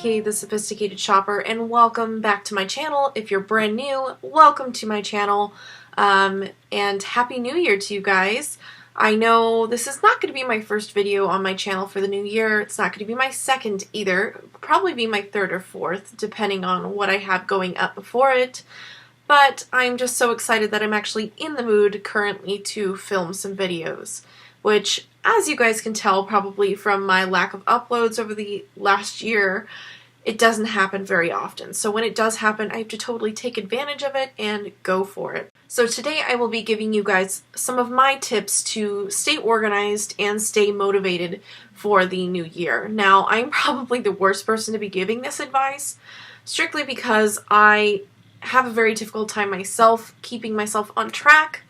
aka the Sophisticated Shopper, and welcome back to my channel. If you're brand new, welcome to my channel, and Happy New Year to you guys. I know this is not going to be my first video on my channel for the new year. It's not going to be my second either. It'll probably be my third or fourth, depending on what I have going up before it. But I'm just so excited that I'm actually in the mood currently to film some videos, which, as you guys can tell probably from my lack of uploads over the last year, it doesn't happen very often. So when it does happen, I have to totally take advantage of it and go for it. So today I will be giving you guys some of my tips to stay organized and stay motivated for the new year. Now, I'm probably the worst person to be giving this advice, strictly because I have a very difficult time myself keeping myself on track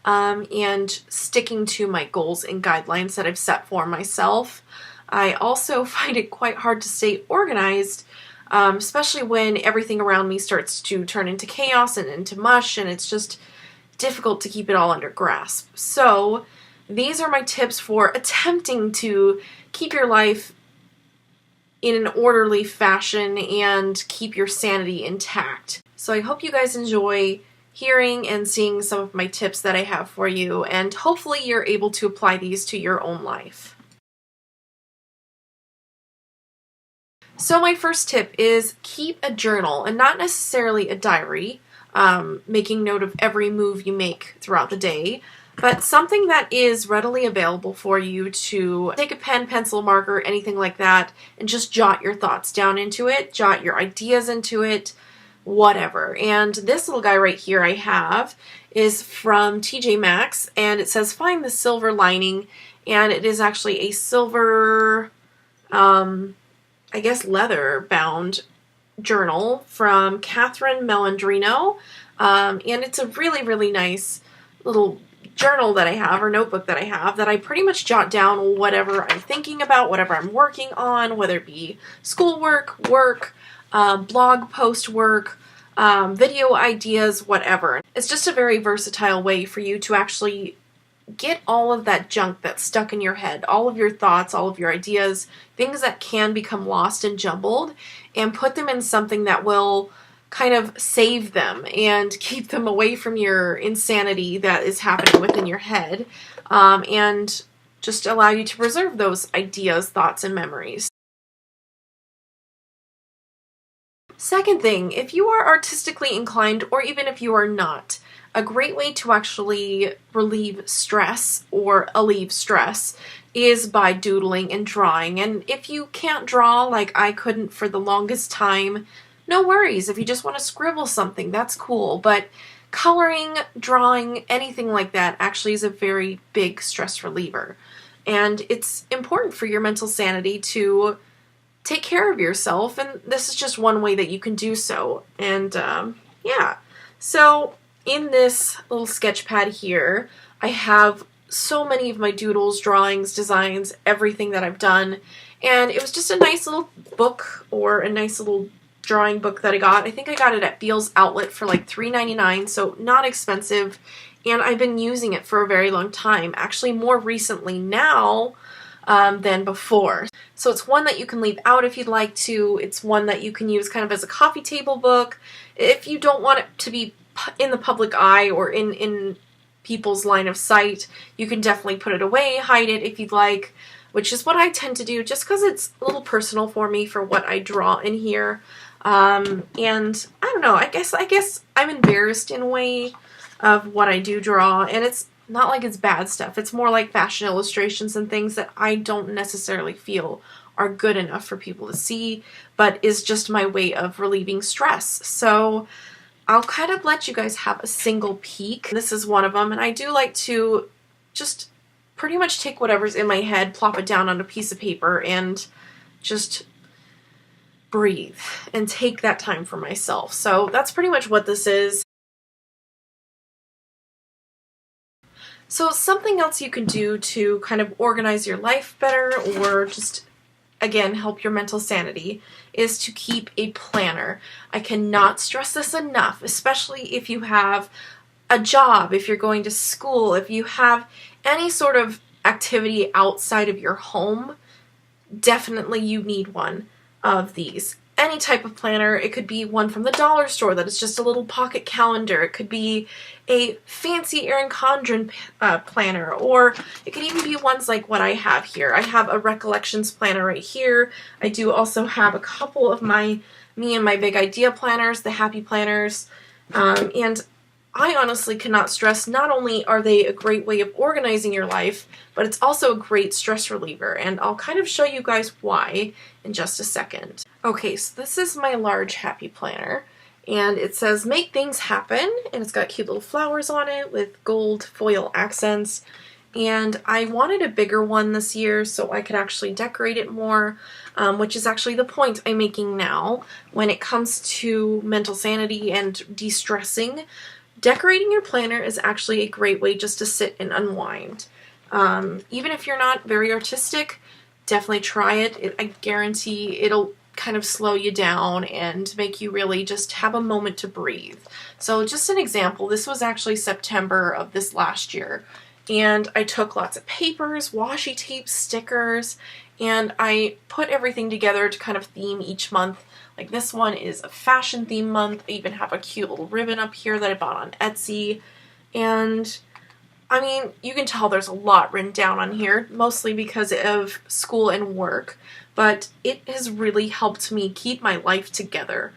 and sticking to my goals and guidelines that I've set for myself. I also find it quite hard to stay organized, especially when everything around me starts to turn into chaos and into mush, and it's just difficult to keep it all under grasp. So these are my tips for attempting to keep your life in an orderly fashion and keep your sanity intact. So I hope you guys enjoy hearing and seeing some of my tips that I have for you, and hopefully you're able to apply these to your own life. So my first tip is keep a journal, and not necessarily a diary, making note of every move you make throughout the day, but something that is readily available for you to take a pen, pencil, marker, anything like that, and just jot your thoughts down into it, jot your ideas into it, whatever. And this little guy right here I have is from TJ Maxx, and it says find the silver lining, and it is actually a silver, I guess leather bound journal from Catherine Melandrino, and it's a really nice little journal that I have, or notebook that I have, that I pretty much jot down whatever I'm thinking about, whatever I'm working on, whether it be schoolwork, work, blog post work, video ideas, whatever. It's just a very versatile way for you to actually get all of that junk that's stuck in your head, all of your thoughts, all of your ideas, things that can become lost and jumbled, and put them in something that will kind of save them and keep them away from your insanity that is happening within your head, and just allow you to preserve those ideas, thoughts, and memories. Second thing, if you are artistically inclined, or even if you are not, a great way to actually relieve stress or alleviate stress is by doodling and drawing. And if you can't draw, like I couldn't for the longest time, no worries. If you just want to scribble something, that's cool. But coloring, drawing, anything like that actually is a very big stress reliever. And it's important for your mental sanity to take care of yourself, and this is just one way that you can do so. And yeah, so in this little sketch pad here, I have so many of my doodles, drawings, designs, everything that I've done, and it was just a nice little book, or a nice little drawing book that I got. I think I got it at Beal's Outlet for like $3.99, so not expensive, and I've been using it for a very long time, actually more recently now than before. So it's one that you can leave out if you'd like to. It's one that you can use kind of as a coffee table book. If you don't want it to be in the public eye or in people's line of sight, you can definitely put it away, hide it if you'd like, which is what I tend to do just because it's a little personal for me for what I draw in here. And I don't know, I guess I'm embarrassed in a way of what I do draw, and it's not like it's bad stuff. It's more like fashion illustrations and things that I don't necessarily feel are good enough for people to see, but is just my way of relieving stress. So I'll kind of let you guys have a single peek. This is one of them, and I do like to just pretty much take whatever's in my head, plop it down on a piece of paper, and just breathe and take that time for myself. So that's pretty much what this is. So something else you can do to kind of organize your life better, or just, again, help your mental sanity, is to keep a planner. I cannot stress this enough, especially if you have a job, if you're going to school, if you have any sort of activity outside of your home, definitely you need one of these. any type of planner. It could be one from the dollar store that is just a little pocket calendar. It could be a fancy Erin Condren planner, or it could even be ones like what I have here. I have a recollections planner right here. I do also have a couple of me and my big idea planners, the happy planners, and I honestly cannot stress, not only are they a great way of organizing your life, but it's also a great stress reliever, and I'll kind of show you guys why in just a second. Okay, so this is my large happy planner, and it says make things happen, and it's got cute little flowers on it with gold foil accents, and I wanted a bigger one this year so I could actually decorate it more, which is actually the point I'm making now when it comes to mental sanity and de-stressing. Decorating your planner is actually a great way just to sit and unwind. Even if you're not very artistic, definitely try it. I guarantee it'll kind of slow you down and make you really just have a moment to breathe. So just an example, this was actually September of this last year, and I took lots of papers, washi tape, stickers, and I put everything together to kind of theme each month. Like this one is a fashion theme month. I even have a cute little ribbon up here that I bought on Etsy. And I mean, you can tell there's a lot written down on here, mostly because of school and work, but it has really helped me keep my life together.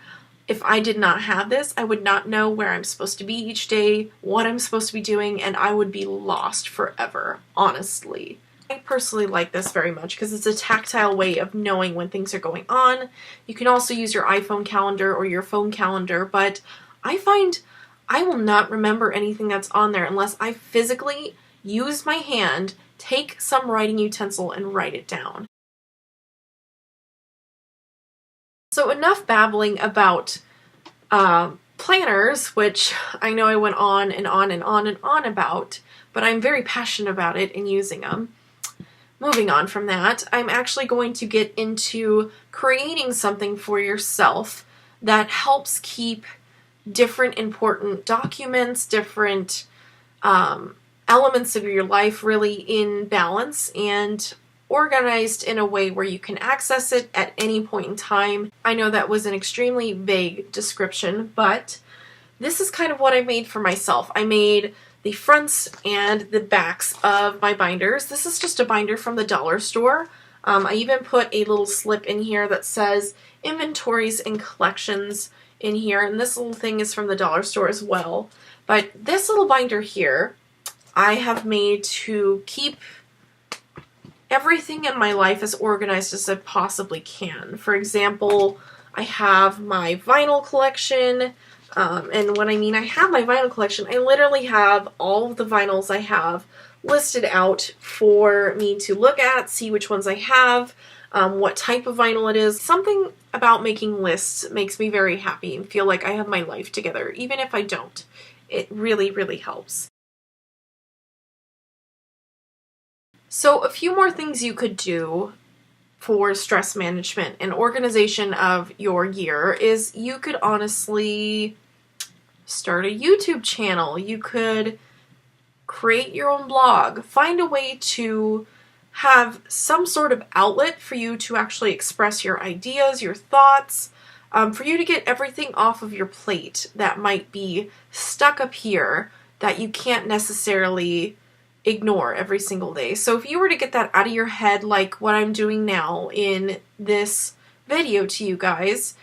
If I did not have this, I would not know where I'm supposed to be each day, what I'm supposed to be doing, and I would be lost forever, honestly. I personally like this very much because it's a tactile way of knowing when things are going on. You can also use your iPhone calendar or your phone calendar, but I find I will not remember anything that's on there unless I physically use my hand, take some writing utensil, and write it down. So enough babbling about planners, which I know I went on and on and on and on about, but I'm very passionate about it and using them. Moving on from that, I'm actually going to get into creating something for yourself that helps keep different important documents, different elements of your life really in balance and organized in a way where you can access it at any point in time. I know that was an extremely vague description, but this is kind of what I made for myself. I made the fronts and the backs of my binders. This is just a binder from the dollar store. I even put a little slip in here that says inventories and collections in here, and this little thing is from the dollar store as well. But this little binder here, I have made to keep everything in my life as organized as I possibly can. For example, I have my vinyl collection. And when I mean I have my vinyl collection, I literally have all of the vinyls I have listed out for me to look at, see which ones I have, what type of vinyl it is. Something about making lists makes me very happy and feel like I have my life together, even if I don't. It really, really helps. So a few more things you could do for stress management and organization of your year is you could honestly start a YouTube channel. You could create your own blog. Find a way to have some sort of outlet for you to actually express your ideas, your thoughts, for you to get everything off of your plate that might be stuck up here that you can't necessarily ignore every single day. So if you were to get that out of your head like what I'm doing now in this video to you guys,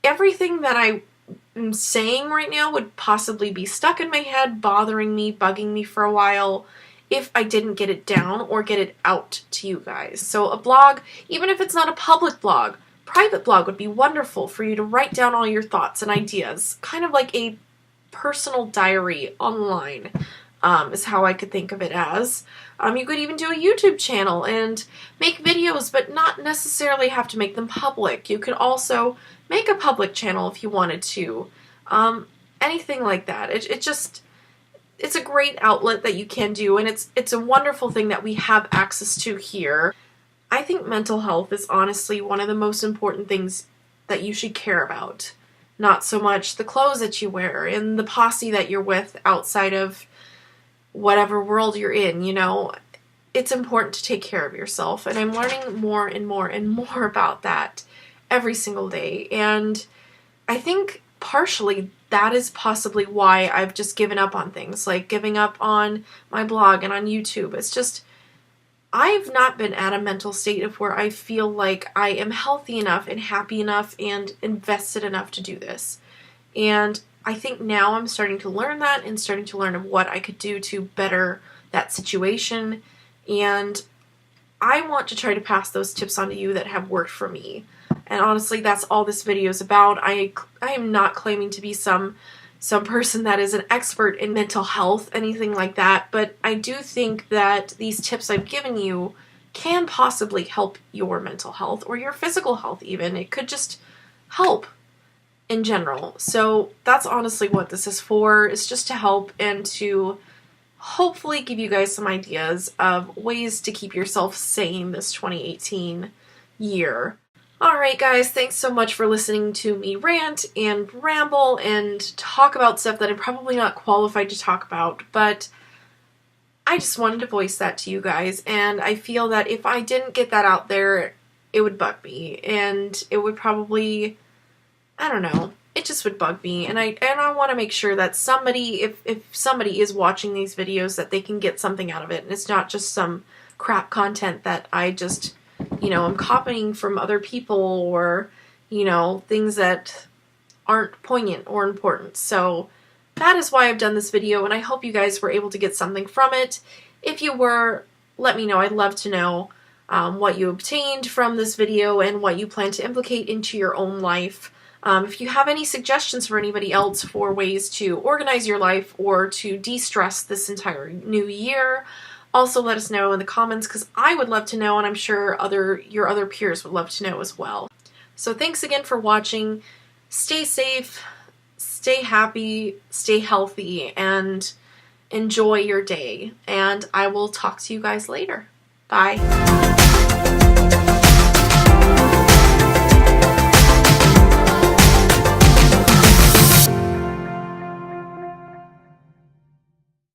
everything that I'm saying right now would possibly be stuck in my head, bothering me, bugging me for a while if I didn't get it down or get it out to you guys. So a blog, even if it's not a public blog, private blog would be wonderful for you to write down all your thoughts and ideas, kind of like a personal diary online. Is how I could think of it as. You could even do a YouTube channel and make videos, but not necessarily have to make them public. You could also make a public channel if you wanted to. Anything like that. It's a great outlet that you can do, and it's a wonderful thing that we have access to here. I think mental health is honestly one of the most important things that you should care about. Not so much the clothes that you wear and the posse that you're with outside of whatever world you're in, you know. It's important to take care of yourself, and I'm learning more and more and more about that every single day. And I think partially that is possibly why I've just given up on things, like giving up on my blog and on YouTube. It's just, I've not been at a mental state of where I feel like I am healthy enough and happy enough and invested enough to do this. And I think now I'm starting to learn that and starting to learn what I could do to better that situation. And I want to try to pass those tips on to you that have worked for me. And honestly, that's all this video is about. I am not claiming to be some person that is an expert in mental health, anything like that, but I do think that these tips I've given you can possibly help your mental health or your physical health even. It could just help in general. So that's honestly what this is for. It's just to help and to hopefully give you guys some ideas of ways to keep yourself sane this 2018 year. Alright guys, thanks so much for listening to me rant and ramble and talk about stuff that I'm probably not qualified to talk about, but I just wanted to voice that to you guys, and I feel that if I didn't get that out there, it would bug me, and it would probably, I don't know, it just would bug me, and I want to make sure that somebody, if somebody is watching these videos, that they can get something out of it, and it's not just some crap content that I just, I'm copying from other people or, things that aren't poignant or important. So that is why I've done this video, and I hope you guys were able to get something from it. If you were, let me know. I'd love to know what you obtained from this video and what you plan to implicate into your own life. If you have any suggestions for anybody else for ways to organize your life or to de-stress this entire new year, also let us know in the comments, because I would love to know, and I'm sure your other peers would love to know as well. So thanks again for watching. Stay safe, stay happy, stay healthy, and enjoy your day. And I will talk to you guys later. Bye.